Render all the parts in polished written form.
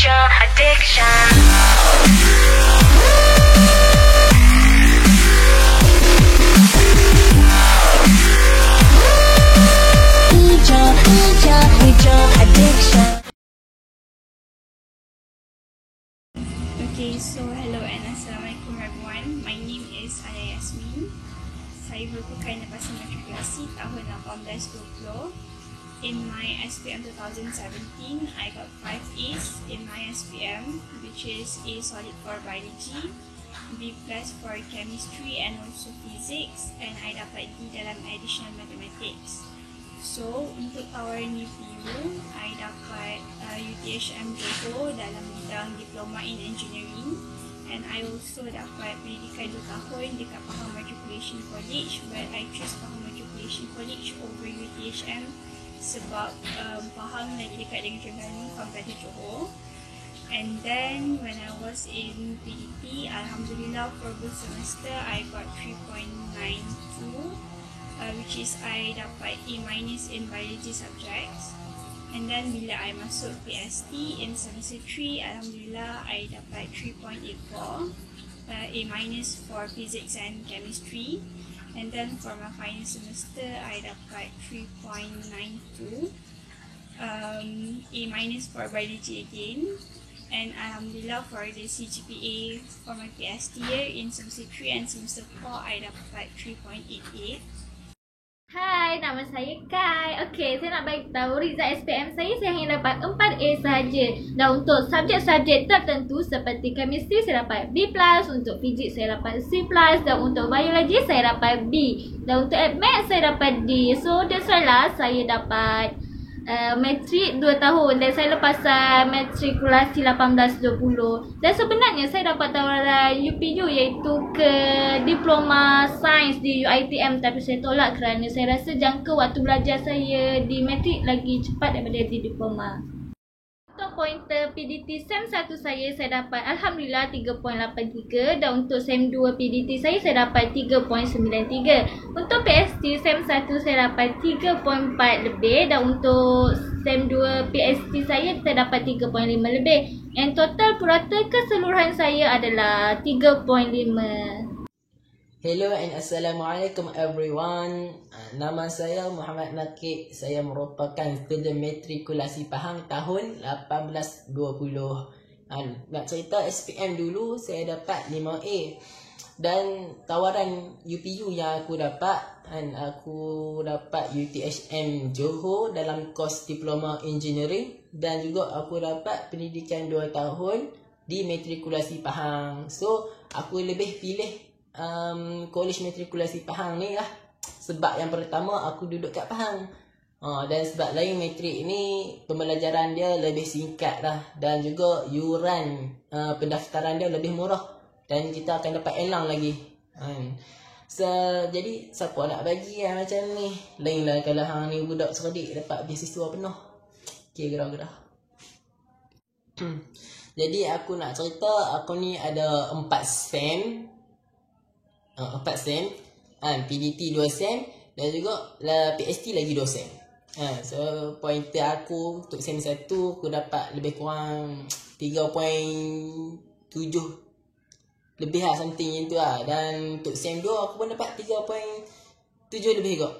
your addiction. Need your addiction. Okay, so hello and Assalamualaikum everyone. My name is Aya Yasmin. Saya merupakan lepasan matrikulasi tahun 1820. In my SPM 2017, I got 5 A's in my SPM, which is A solid for biology, B plus for chemistry and also physics, and I dapat D dalam additional mathematics. So, untuk tawaran UPU, I dapat UTHM Johor dalam bidang Diploma in Engineering, and I also dapat pendidikan 2 tahun dekat Pahang Matriculation College, where I choose Pahang Matriculation College over UTHM sebab Pahang lagi dekat dengan Terengganu compared to Johor. And then when I was in PDT, Alhamdulillah for both semester I got 3.92, which is I dapat A- in biology subjects. And then bila I masuk PST in semester 3, Alhamdulillah I dapat 3.84, A- for physics and chemistry. And then for my final semester I dapat 3.92, A- for biology again. And Alhamdulillah for the CGPA for my PST year in semester 3 and semester 4 I dapat 3.88. Hai, nama saya Kai. Okey, saya nak bagi tahu result SPM saya hanya dapat 4A sahaja. Dan untuk subjek-subjek tertentu seperti chemistry saya dapat B+, untuk fizik saya dapat C+, dan untuk biologi saya dapat B. Dan untuk math saya dapat D. So, that's why lah saya dapat matrik 2 tahun dan saya lepasan matrikulasi 1820. Dan sebenarnya saya dapat tawaran UPU iaitu ke Diploma Sains di UiTM, tapi saya tolak kerana saya rasa jangka waktu belajar saya di matrik lagi cepat daripada di diploma. Untuk pointer PDT SEM 1 saya dapat Alhamdulillah 3.83, dan untuk SEM 2 PDT saya dapat 3.93. Untuk PST SEM 1 saya dapat 3.4 lebih, dan untuk SEM 2 PST saya dapat 3.5 lebih. And total purata keseluruhan saya adalah 3.5. Hello and Assalamualaikum everyone. Nama saya Muhammad Nakib. Saya merupakan student matrikulasi Pahang tahun 1820. Nak cerita SPM dulu, saya dapat 5A. Dan tawaran UPU yang aku dapat, aku dapat UTHM Johor dalam kos Diploma Engineering, dan juga aku dapat pendidikan 2 tahun di matrikulasi Pahang. So, aku lebih pilih College Matrikulasi Pahang ni lah. Sebab yang pertama aku duduk kat Pahang, dan sebab lain matrik ni pembelajaran dia lebih singkat lah, dan juga yuran pendaftaran dia lebih murah, dan kita akan dapat elang lagi. Jadi siapa nak bagi macam ni? Lain lah kalau hang ni budak cerdik dapat beasiswa penuh. Okay, gerah-gerah. Jadi aku nak cerita, aku ni ada 4 SEM, PDT 2 SEM, dan juga PST lagi 2 SEM. So pointer aku untuk SEM 1 aku dapat lebih kurang 3.7 lebih lah, something macam tu lah. Dan untuk SEM 2 aku pun dapat 3.7 lebih kot.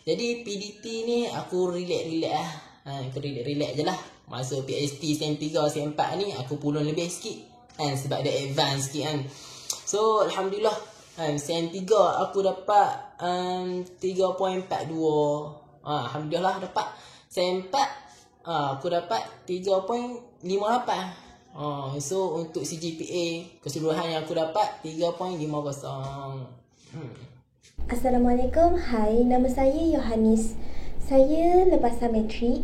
Jadi PDT ni aku relax lah. Aku relax je lah. Masuk PST SEM 3 SEM 4 ni aku pulun lebih sikit sebab dia advance sikit kan. So Alhamdulillah, SEM 3 aku dapat 3.42. Alhamdulillah dapat. SEM 4 aku dapat 3.58. So untuk CGPA keseluruhan yang aku dapat 3.50. Assalamualaikum. Hai, nama saya Yohanis. Saya lepasan matrik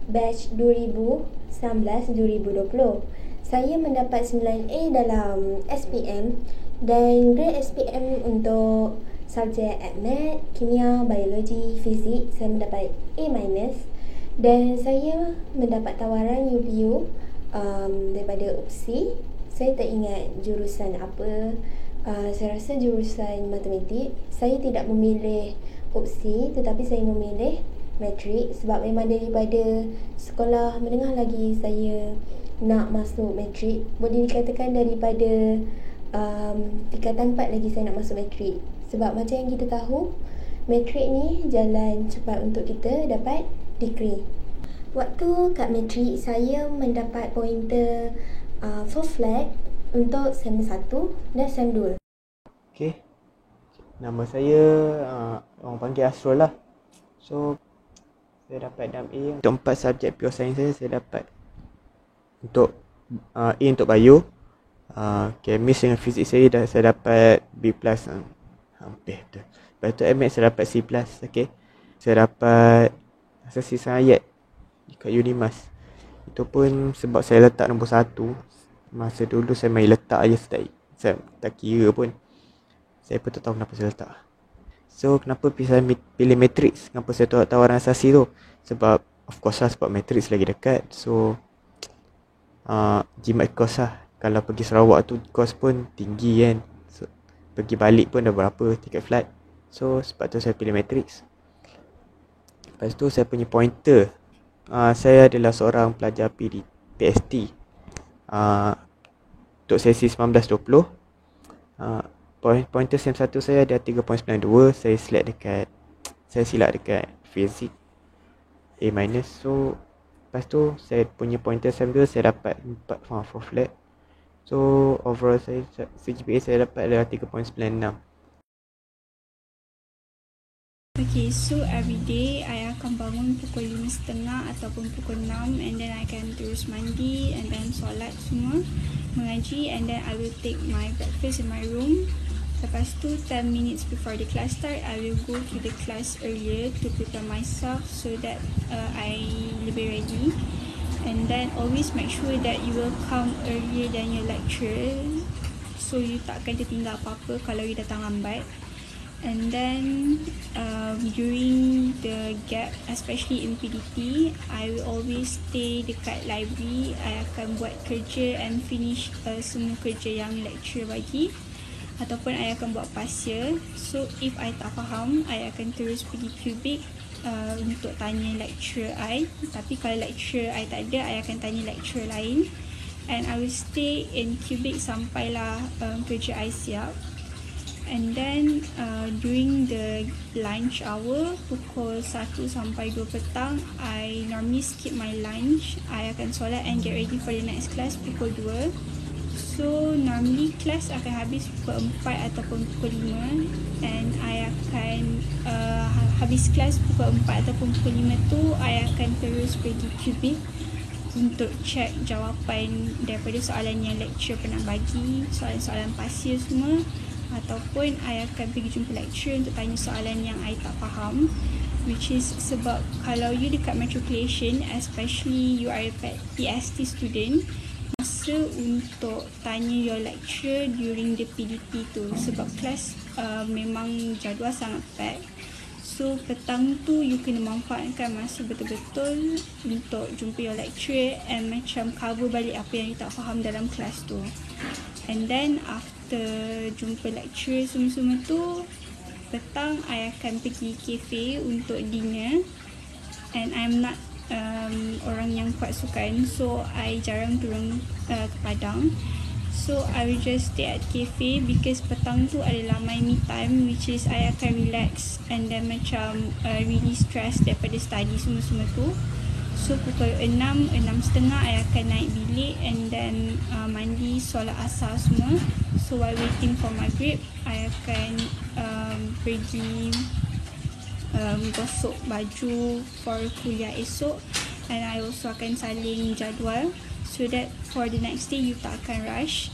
batch 2019-2020. Saya mendapat 9A dalam SPM, dan grade SPM untuk subjek Math, Kimia, Biologi, Fizik saya mendapat A-. Dan saya mendapat tawaran UPU daripada UPSI. Saya tak ingat jurusan apa. Saya rasa jurusan matematik. Saya tidak memilih UPSI, tetapi saya memilih matrik sebab memang daripada sekolah menengah lagi saya nak masuk matrik. Boleh dikatakan daripada tingkatan 4 lagi saya nak masuk matrik. Sebab macam yang kita tahu, matrik ni jalan cepat untuk kita dapat degree. Waktu kat matrik, saya mendapat pointer full flat untuk sem 1 dan sem 2. Okay, nama saya orang panggil Asrul lah. So, saya dapat dalam A. Untuk 4 subjek pure science saya dapat untuk A untuk bio, Chemist dengan fizik saya dapat B+, hampir tu. Lepas tu MX saya dapat C+, okay. Saya dapat asasi sangat dekat Unimas. Itu pun sebab saya letak nombor 1. Masa dulu saya main letak je, saya tak kira pun. Saya pun tak tahu kenapa saya letak. So kenapa saya pilih Matrix? Kenapa saya tolak tawaran asasi tu? Sebab of course lah, sebab Matrix lagi dekat. So jimat kos lah. Kalau pergi Sarawak tu kos pun tinggi kan. So, pergi balik pun dah berapa tiket flight. So sebab tu saya pilih Matrix. Lepas tu saya punya pointer, saya adalah seorang pelajar PST untuk sesi 19-20. Pointer sem 1 saya ada 3.92. Saya silap dekat fizik A-. So lepas tu saya punya pointer sem 2 saya dapat 4 full flat. So overall CGPA saya dapat adalah 3.96. Okay, so every day I akan bangun pukul 5.30 ataupun pukul 6, and then I akan terus mandi and then solat semua, mengaji, and then I will take my breakfast in my room. Lepas tu 10 minutes before the class start, I will go to the class earlier to prepare myself so that I lebih ready. And then always make sure that you will come earlier than your lecturer, so you takkan tertinggal apa-apa kalau you datang lambat. And then during the gap, especially in PDT, I will always stay dekat library. I akan buat kerja and finish semua kerja yang lecturer bagi, ataupun I akan buat pasir. So if I tak faham, I akan terus pergi cubic untuk tanya lecturer I. Tapi kalau lecturer I tak ada, I akan tanya lecturer lain. And I will stay in cubic sampailah kerja I siap. And then during the lunch hour, pukul 1 sampai 2 petang, I normally skip my lunch. I akan solat and get ready for the next class pukul 2. So normally class akan habis pukul 4 ataupun pukul 5. And I akan habis kelas pukul 4 ataupun pukul 5 tu, I akan terus pergi cubic untuk check jawapan daripada soalan yang lecturer pernah bagi, soalan-soalan pasir semua. Ataupun I akan pergi jumpa lecturer untuk tanya soalan yang I tak faham. Which is sebab kalau you dekat matriculation, especially you are a PST student, masa untuk tanya your lecturer during the PDT tu. Sebab kelas memang jadual sangat pack. So petang tu you kena manfaatkan masa betul-betul untuk jumpa your lecturer and macam cover balik apa yang you tak faham dalam kelas tu. And then after jumpa lecturer semua-semua tu, petang I akan pergi cafe untuk dinner. And I'm not orang yang kuat sukan, so I jarang turun ke Padang. So I will just stay at cafe because petang tu adalah my me time, which is I akan relax and then macam really stress daripada study semua-semua tu. So pukul 6, 6.30 I akan naik bilik and then mandi, solat asar semua. So while waiting for maghrib, I akan pergi gosok baju for kuliah esok. And I also akan salin jadual so that for the next day you tak akan rush.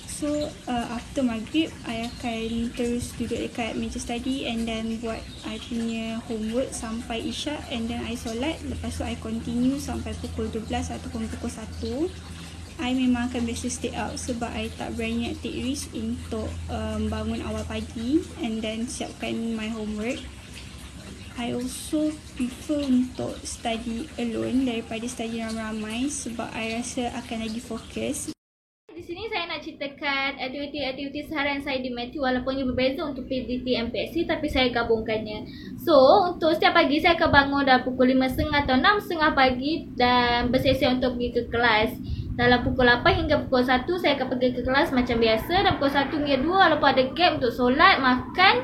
So after maghrib, I akan terus duduk dekat meja study and then buat I punya homework sampai isyak, and then I solat. Lepas tu I continue sampai pukul 12 ataupun pukul 1. I memang akan biasa stay out sebab I tak berani nak take risk untuk bangun awal pagi and then siapkan my homework. I also prefer untuk study alone daripada study ramai-ramai sebab I rasa akan lagi fokus. Di sini saya nak ceritakan aktiviti-aktiviti seharian saya di Matthew, walaupun ia berbeza untuk PDT MPSC, tapi saya gabungkannya. So, untuk setiap pagi saya akan bangun dah pukul 5.30 atau 6.30 pagi dan bersiap-siap untuk pergi ke kelas. Dalam pukul 8 hingga pukul 1 saya akan pergi ke kelas macam biasa. Dan pukul 1 hingga 2 walaupun ada gap untuk solat, makan,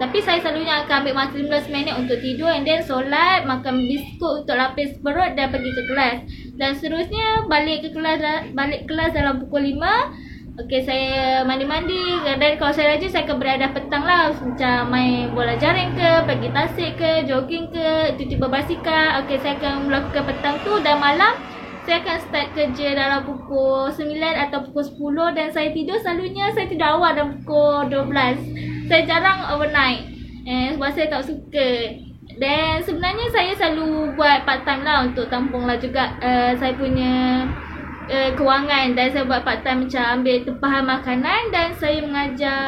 tapi saya selalunya akan ambil masa 15 minit untuk tidur, and then solat, makan biskut untuk lapis perut dan pergi ke kelas. Dan seterusnya balik kelas dalam pukul 5. Okey, saya mandi-mandi, dan kalau saya rajin saya akan berada petang lah, macam main bola jaring ke, pergi tasik ke, jogging ke, tiba-tiba basikal. Okey, saya akan melakukan petang tu. Dan malam saya akan start kerja dalam pukul 9 atau pukul 10, dan saya tidur selalunya saya tidur awal dalam pukul 12. Saya jarang overnight. Sebab saya tak suka. Dan sebenarnya saya selalu buat part time lah untuk tampung lah juga saya punya kewangan. Dan saya buat part time macam ambil tempahan makanan, dan saya mengajar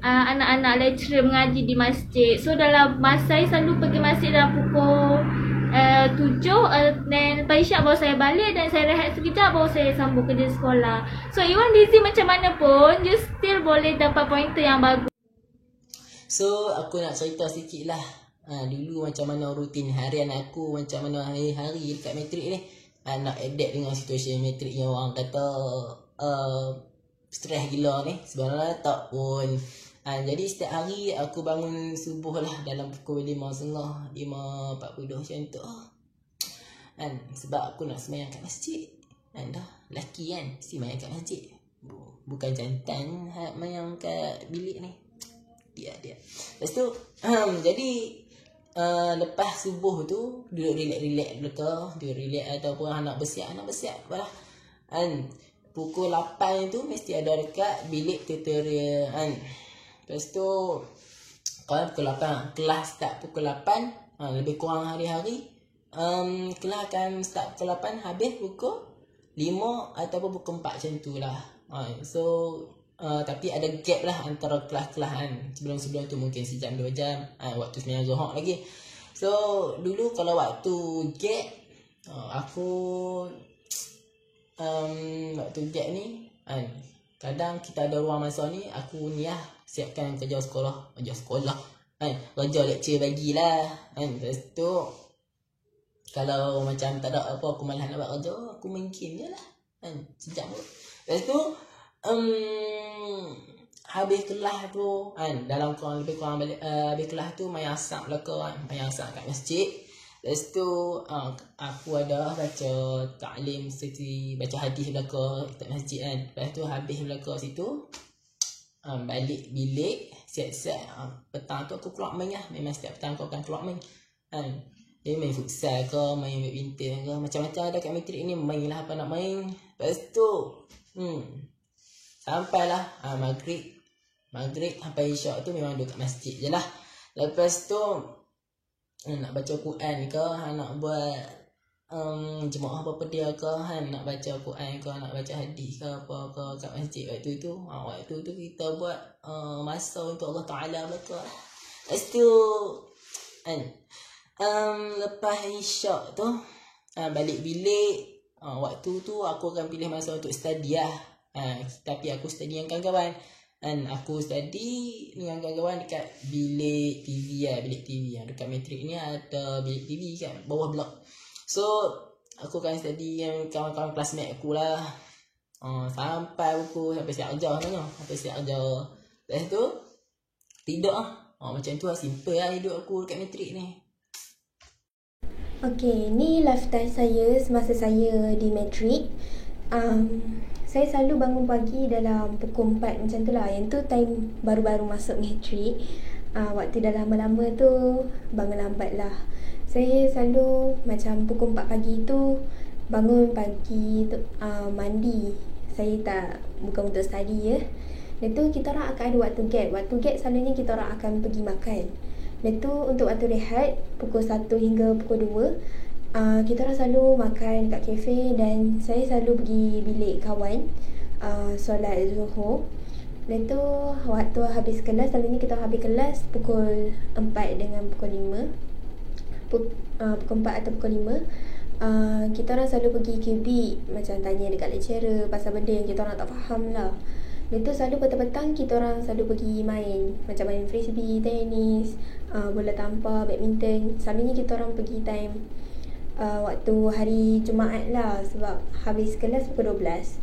anak-anak lecturer mengaji di masjid. So dalam masa saya selalu pergi masjid dalam pukul 7, dan lepas isyak baru saya balik, dan saya rehat sekejap baru saya sambung kerja sekolah. So even busy macam mana pun, you still boleh dapat pointer yang bagus. So aku nak cerita sikit lah dulu macam mana rutin harian aku, macam mana hari-hari dekat matrik ni. Nak adapt dengan situasi matrik yang orang kata stres gila ni. Sebenarnya tak pun. Jadi setiap hari aku bangun subuh lah dalam pukul 5.30, 5.40 macam tu. Sebab aku nak sembahyang kat masjid. Dah lelaki kan, mesti sembahyang kat masjid. Bukan jantan sembahyang kat bilik ni. Dia. Lepas tu jadi lepas subuh tu duduk relax belakang, duduk relax ataupun nak bersiap apalah. Pukul 8 tu mesti ada dekat bilik tutorial. Lepas tu kalau pukul 8 kelas start pukul 8, lebih kurang hari-hari kelas akan start pukul 8, habis pukul 5 ataupun pukul 4 macam tu lah. Tapi ada gap lah antara kelas-kelas kan. Sebelum tu mungkin sejam 2 jam, waktu sembahyang Zuhur lagi. So dulu kalau waktu gap aku waktu gap ni kadang kita ada ruang masa ni, aku ni lah siapkan kerja sekolah kerja lecture bagilah Lepas tu kalau macam tak ada apa, aku malas nak buat kerja, aku main game je lah sejam tu. Lepas tu habis kelas tu dalam lebih kurang balik, habis kelas tu main asap belakang main asap kat masjid. Lepas tu aku ada baca ta'lim seperti baca hadis belakang kat masjid kan. Lepas tu habis belakang situ balik bilik siap-siap. Petang tu aku keluar main lah. Memang setiap petang aku akan keluar main Dia main futsal ke, main badminton ke, macam-macam ada kat matrik ni, main lah apa nak main. Lepas tu sampailah maghrib sampai isyak tu memang duduk kat masjid je lah. Lepas tu nak baca Quran ke, nak buat jemaah apa dia ke, nak baca Quran ke, nak baca hadis ke apa ke kat masjid. Waktu tu kita buat masa untuk Allah Ta'ala belaka lah. Lepas tu lepas isyak tu balik bilik, waktu tu aku akan pilih masa untuk study lah. Tapi aku study dengan kawan-kawan. Aku study dengan kawan-kawan dekat bilik TV lah. Bilik TV yang dekat matrik ni ada bilik TV kat bawah blok. So aku akan study dengan kawan-kawan classmate aku lah sampai siap kerja sebenarnya. Sampai siap kerja. Lepas tu tidur lah. Macam tu lah, simple lah hidup aku dekat matrik ni. Okay, ni lifestyle saya semasa saya di matrik. Saya selalu bangun pagi dalam pukul 4 macam tu lah. Yang tu time baru-baru masuk matrik. Waktu dah lama-lama tu bangun lambat lah. Saya selalu macam pukul 4 pagi tu bangun pagi tu, mandi. Saya bukan untuk study ya. Lepas tu kita orang akan ada waktu gap. Waktu gap selalunya kita orang akan pergi makan. Lepas tu untuk waktu rehat pukul 1 hingga pukul 2 kita orang selalu makan kat kafe. Dan saya selalu pergi bilik kawan solat Zuhur. Lepas tu waktu habis kelas, selalunya kita habis kelas pukul 4 dengan pukul 5. Pukul 4 atau pukul 5 kita orang selalu pergi QB, macam tanya dekat lecturer pasal benda yang kita orang tak faham lah. Lepas tu selalu petang-petang kita orang selalu pergi main, macam main frisbee, tenis, bola tampar, badminton. Selalunya kita orang pergi time waktu hari Jumaat lah, sebab habis kelas pukul 12.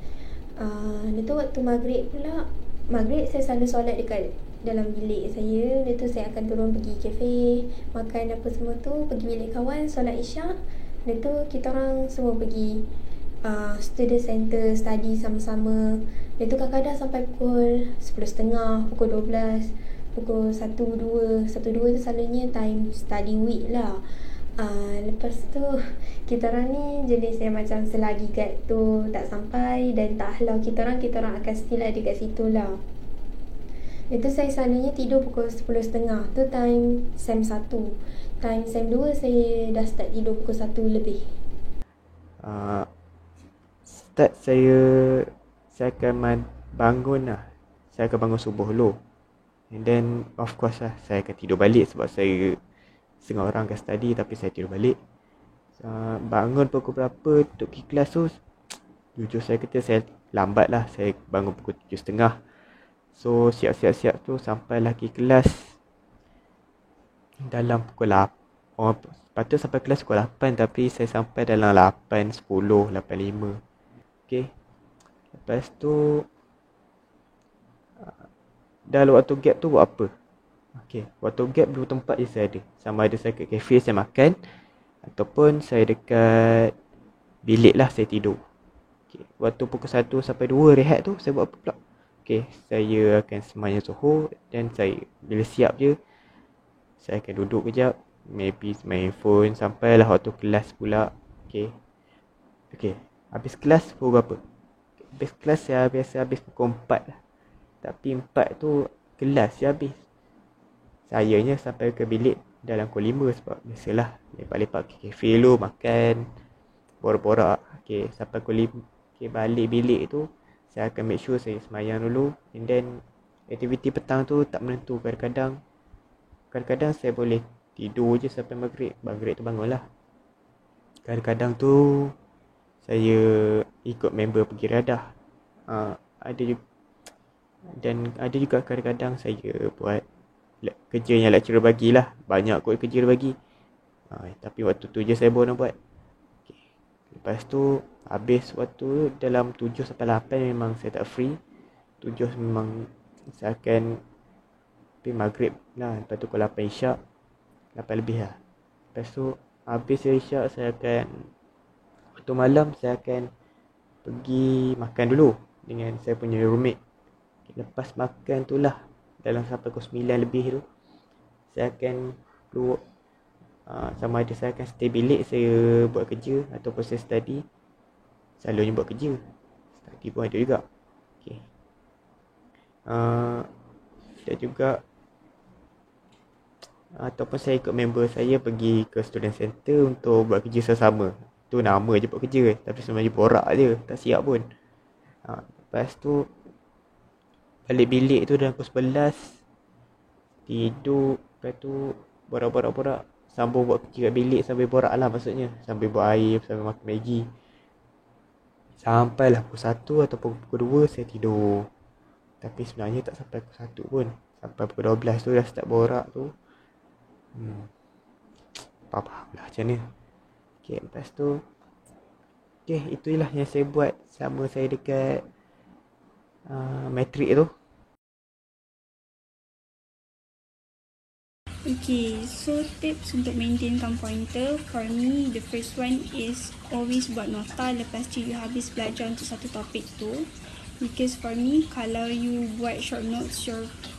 Dia tu waktu maghrib pula. Maghrib saya selalu solat dekat dalam bilik saya. Dia tu saya akan turun pergi kafe, makan apa semua tu, pergi bilik kawan, solat isyak. Dia tu kita orang semua pergi student center study sama-sama. Dia tu kadang-kadang sampai pukul 10.30, pukul 12, pukul 1-2 tu selalunya time study week lah. Lepas tu kita orang ni jenis yang macam selagi guide tu tak sampai dan tak halau kita orang akan still ada kat situ lah. Itu saya selalunya tidur pukul 10.30. Tu time SEM 1. Time SEM 2 saya dah start tidur pukul 1 lebih. Start saya akan bangun lah. Saya akan bangun subuh dulu. And then of course lah, saya akan tidur balik sebab saya setengah orang akan study tapi saya tidur balik. Bangun pukul berapa untuk pergi kelas tu, jujur saya kata saya lambat lah. Saya bangun pukul 7.30. So siap-siap tu sampailah pergi kelas dalam pukul 8. Patut sampai kelas pukul 8 tapi saya sampai dalam 8.10, 8.05. Okay. Lepas tu dalam waktu gap tu buat apa? Okay, waktu gap dua tempat je saya ada. Sama ada saya kat kafe saya makan, ataupun saya dekat bilik lah saya tidur. Okay, waktu pukul 1 sampai 2 rehat tu saya buat apa pula? Okay, saya akan sembahyang Zuhur dan saya bila siap je saya akan duduk kejap, maybe main phone sampailah waktu kelas pula. Okay, habis kelas pukul berapa? Habis kelas saya biasa habis pukul 4 lah. Tapi 4 tu kelas saya habis. Sayanya sampai ke bilik dalam pukul 5 sebab biasalah lepak-lepak ke kafe dulu, makan, borak-borak. Okay, sampai pukul 5. Okay, balik bilik tu saya akan make sure saya sembahyang dulu. And then aktiviti petang tu tak menentu. Kadang-kadang saya boleh tidur je sampai maghrib. Maghrib tu bangun lah. Kadang-kadang tu saya ikut member pergi radah. Ada juga. Dan ada juga kadang-kadang saya buat kerja yang lecturer bagilah. Banyak kot kerja dia bagi. Tapi waktu tu je saya baru nak buat. Okay. Lepas tu habis waktu dalam 7 sampai 8 memang saya tak free. 7 memang saya akan pergi maghrib lah. Lepas tu pukul 8 isyak, 8 lebih lah. Lepas tu habis isyak saya akan, waktu malam saya akan pergi makan dulu dengan saya punya roommate. Lepas makan tu lah, dalam sampai pukul 9 lebih tu saya akan keluar. Sama ada saya akan stay bilik saya buat kerja ataupun saya study. Selalunya buat kerja, study pun ada juga. Okay. Dan juga ataupun saya ikut member saya pergi ke student center untuk buat kerja sama-sama. Tu nama je buat kerja, tapi sebenarnya borak je, tak siap pun. Lepas tu balik bilik tu dalam pukul 11, tidur. Lepas tu borak-borak, sambung buat kerja kat bilik sambil borak lah maksudnya. Sambil buat air, sambil makan Maggi. Sampailah pukul 1 ataupun pukul 2 saya tidur. Tapi sebenarnya tak sampai pukul 1 pun. Sampai pukul 12 tu dah start borak tu. Faham lah macam mana. Okay, lepas tu itulah yang saya buat sama saya dekat matrik tu. Okay, so tips untuk maintainkan pointer. For me, the first one is always buat nota lepas tu you habis belajar untuk satu topik tu. Because for me, kalau you buat short notes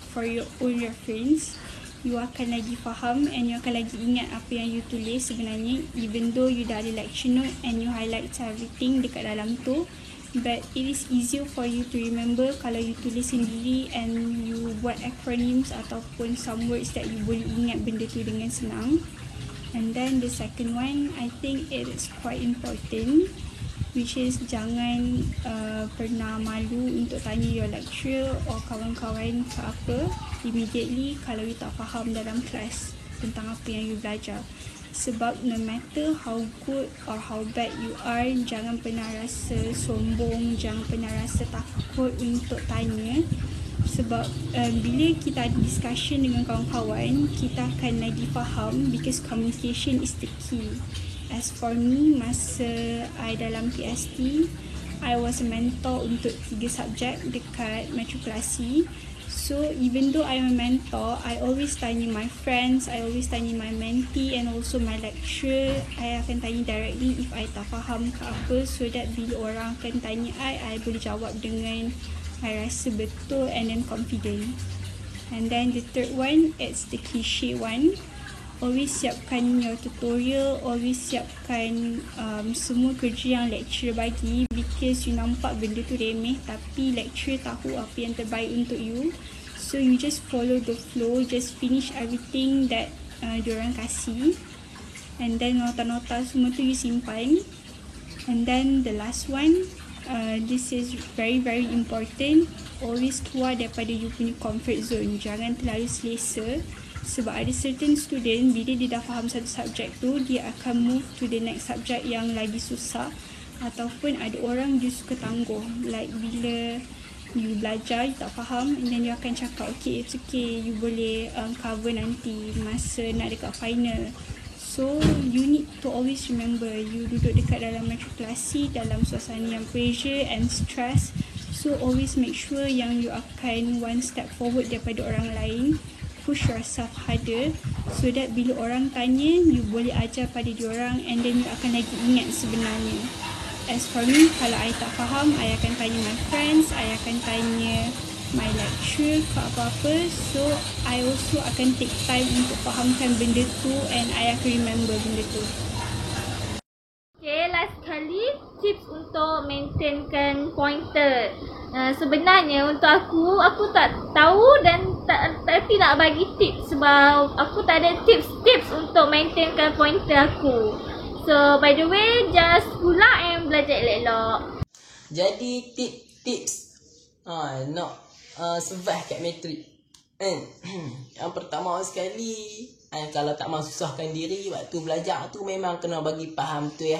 for your own reference, you akan lagi faham and you akan lagi ingat apa yang you tulis sebenarnya, even though you dah ada lecture note and you highlight everything dekat dalam tu. But it is easier for you to remember kalau you tulis sendiri and you buat acronyms ataupun some words that you boleh ingat benda tu dengan senang. And then the second one, I think it is quite important, which is jangan pernah malu untuk tanya your lecturer or kawan-kawan ke apa immediately kalau you tak faham dalam kelas tentang apa yang you belajar. Sebab no matter how good or how bad you are, jangan pernah rasa sombong, jangan pernah rasa takut untuk tanya. Sebab bila kita ada discussion dengan kawan-kawan, kita akan lagi faham, because communication is the key. As for me, masa I dalam PST, I was a mentor untuk 3 subjek dekat matrikulasi. So even though I'm a mentor, I always tanya my friends, I always tanya my mentee and also my lecturer. I akan tanya directly if I tak faham ke apa, so that bila orang akan tanya I boleh jawab dengan I rasa betul and then confident. And then the third one, it's the cliche one. Always siapkan your tutorial, always siapkan semua kerja yang lecturer bagi, because you nampak benda tu remeh tapi lecturer tahu apa yang terbaik untuk you. So you just follow the flow, just finish everything that diorang kasih, and then nota-nota semua tu you simpan. And then the last one, this is very important, always keluar daripada you punya comfort zone. Jangan terlalu selesa, sebab ada certain student bila dia dah faham satu subjek tu, dia akan move to the next subject yang lagi susah. Ataupun ada orang dia suka tangguh, like bila you belajar, you tak faham, and then you akan cakap okay, it's okay, you boleh cover nanti masa nak dekat final. So you need to always remember, you duduk dekat dalam matrikulasi, dalam suasana yang pressure and stress. So always make sure yang you akan one step forward daripada orang lain. Push yourself harder, so that bila orang tanya, you boleh ajar pada diorang, and then you akan lagi ingat sebenarnya. As for me, kalau I tak faham, I akan tanya my friends, I akan tanya my lecturer ke apa-apa. So I also akan take time untuk fahamkan benda tu, and I akan remember benda tu. Okay, last kali tips untuk maintainkan pointer. Sebenarnya untuk aku tak tahu dan tapi nak bagi tips, sebab aku tak ada tips untuk maintainkan pointer aku. So by the way, just pulang and belajar elok-elok. Jadi tips nak survive kat matrik. Yang pertama sekali, kalau tak mahu susahkan diri waktu belajar tu, memang kena bagi faham tu ya.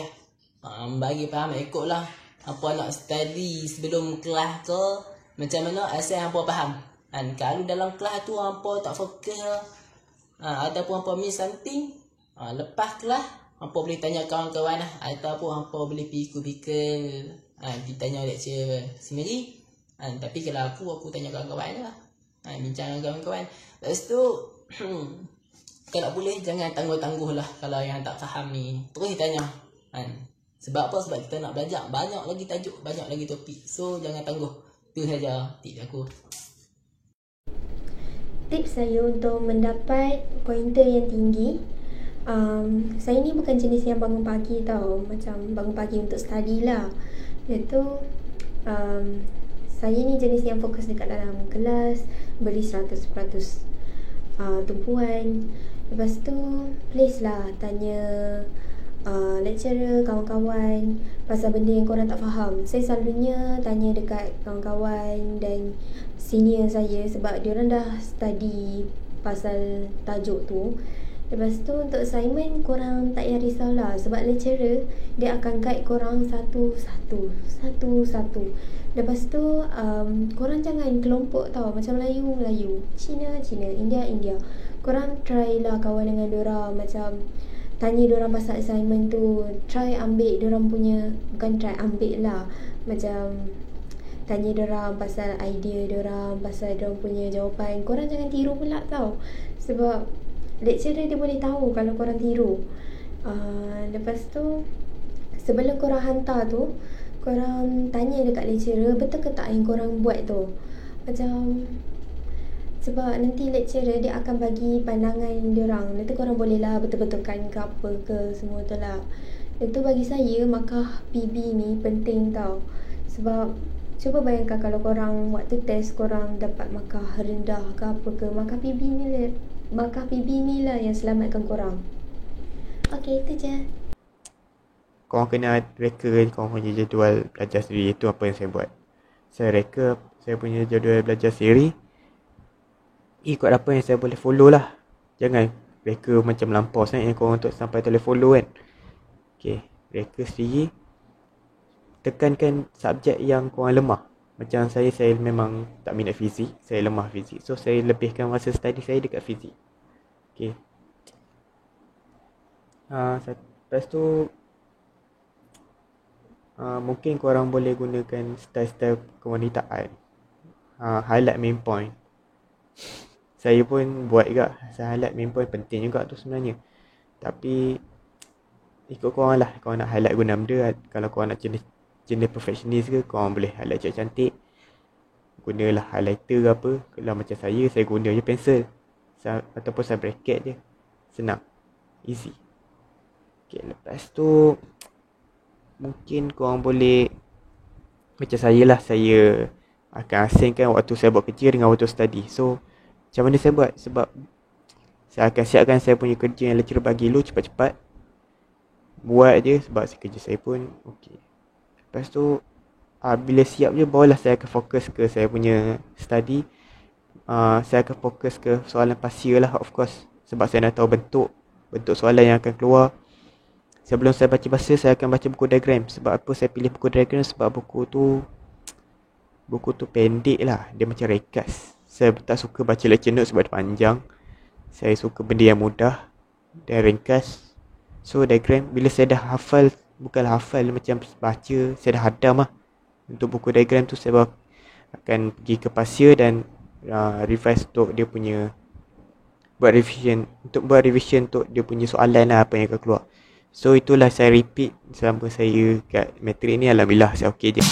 Bagi faham ikutlah apa nak study sebelum kelas ke, macam mana asal hampa faham. Kalau dalam kelas tu hampa tak fokus ataupun hampa miss something, lepas kelas hampa boleh tanya kawan-kawan lah, ataupun hampa boleh pikir-pikir ditanya lecturer sendiri. Tapi kalau aku tanya kawan-kawan lah, bincang dengan kawan-kawan. Lepas tu kalau boleh jangan tangguh-tangguh lah. Kalau yang tak faham ni terus tanya. Sebab apa? Sebab kita nak belajar banyak lagi tajuk, banyak lagi topik. So jangan tangguh. Itu saja tips aku. Tips saya untuk mendapat pointer yang tinggi, saya ni bukan jenis yang bangun pagi tau. Macam bangun pagi untuk study lah. Iaitu saya ni jenis yang fokus dekat dalam kelas, beri 100% tumpuan. Lepas tu please lah tanya lecturer, kawan-kawan pasal benda yang korang tak faham. Saya selalunya tanya dekat kawan-kawan dan senior saya, sebab diorang dah study pasal tajuk tu. Lepas tu untuk assignment, korang tak payah risaulah, sebab lecturer dia akan guide korang satu-satu. Lepas tu korang jangan kelompok tau, macam Melayu, Cina, India. Korang try lah kawan dengan diorang, macam tanya diorang pasal assignment tu. Try ambil diorang punya, bukan try ambil lah, macam tanya diorang pasal idea diorang, pasal diorang punya jawapan. Korang jangan tiru pula tau, sebab lecturer dia boleh tahu kalau korang tiru. Lepas tu sebelum korang hantar tu, korang tanya dekat lecturer betul ke tak yang korang buat tu. Macam sebab nanti lecturer dia akan bagi pandangan diorang. Nanti korang boleh lah betul-betulkan ke apa ke semua tu lah. Itu bagi saya markah PB ni penting tau. Sebab cuba bayangkan kalau korang waktu test korang dapat markah rendah ke apa ke, markah PB ni lah yang selamatkan korang. Okay, itu je. Korang kena reka korang punya jadual belajar sendiri. Itu apa yang saya buat. Saya reka saya punya jadual belajar sendiri, ikut apa yang saya boleh follow lah. Jangan reka macam melampau sangat yang korang untuk sampai tak boleh follow kan. Okay, reka sendiri. Tekankan subjek yang korang lemah. Macam saya memang tak minat fizik, saya lemah fizik. So saya lebihkan masa study saya dekat fizik. Okay. Lepas tu mungkin korang boleh gunakan style-style kewanitaan. Highlight main point. Saya pun buat juga. Saya highlight main point, penting juga tu sebenarnya. Tapi ikut korang lah. Korang nak highlight guna benda. Kalau korang nak jenis perfectionist ke, korang boleh highlight cantik-cantik. Gunalah highlighter ke apa. Kalau macam saya guna je pensel ataupun saya bracket je. Senang, easy. Okay, lepas tu mungkin korang boleh macam saya lah. Saya akan asingkan waktu saya buat kerja dengan waktu study. So macam mana saya buat? Sebab saya akan siapkan saya punya kerja yang lecturer bagi dulu cepat-cepat. Buat je sebab kerja saya pun okey. Lepas tu bila siap je, barulah saya akan fokus ke saya punya study. Saya akan fokus ke soalan pasir lah, of course. Sebab saya dah tahu bentuk soalan yang akan keluar. Sebelum saya baca bahasa, saya akan baca buku diagram. Sebab apa saya pilih buku diagram? Sebab buku tu pendek lah. Dia macam rekas. Saya tak suka baca lecture note sebab dia panjang. Saya suka benda yang mudah dan ringkas. So diagram, bila saya dah hafal, bukanlah hafal macam baca, saya dah hadam lah. Untuk buku diagram tu saya akan pergi ke pasir dan revise untuk dia punya buat revision untuk dia punya soalan lah, apa yang akan keluar. So itulah saya repeat selama saya kat matrik ni. Alhamdulillah saya okey je.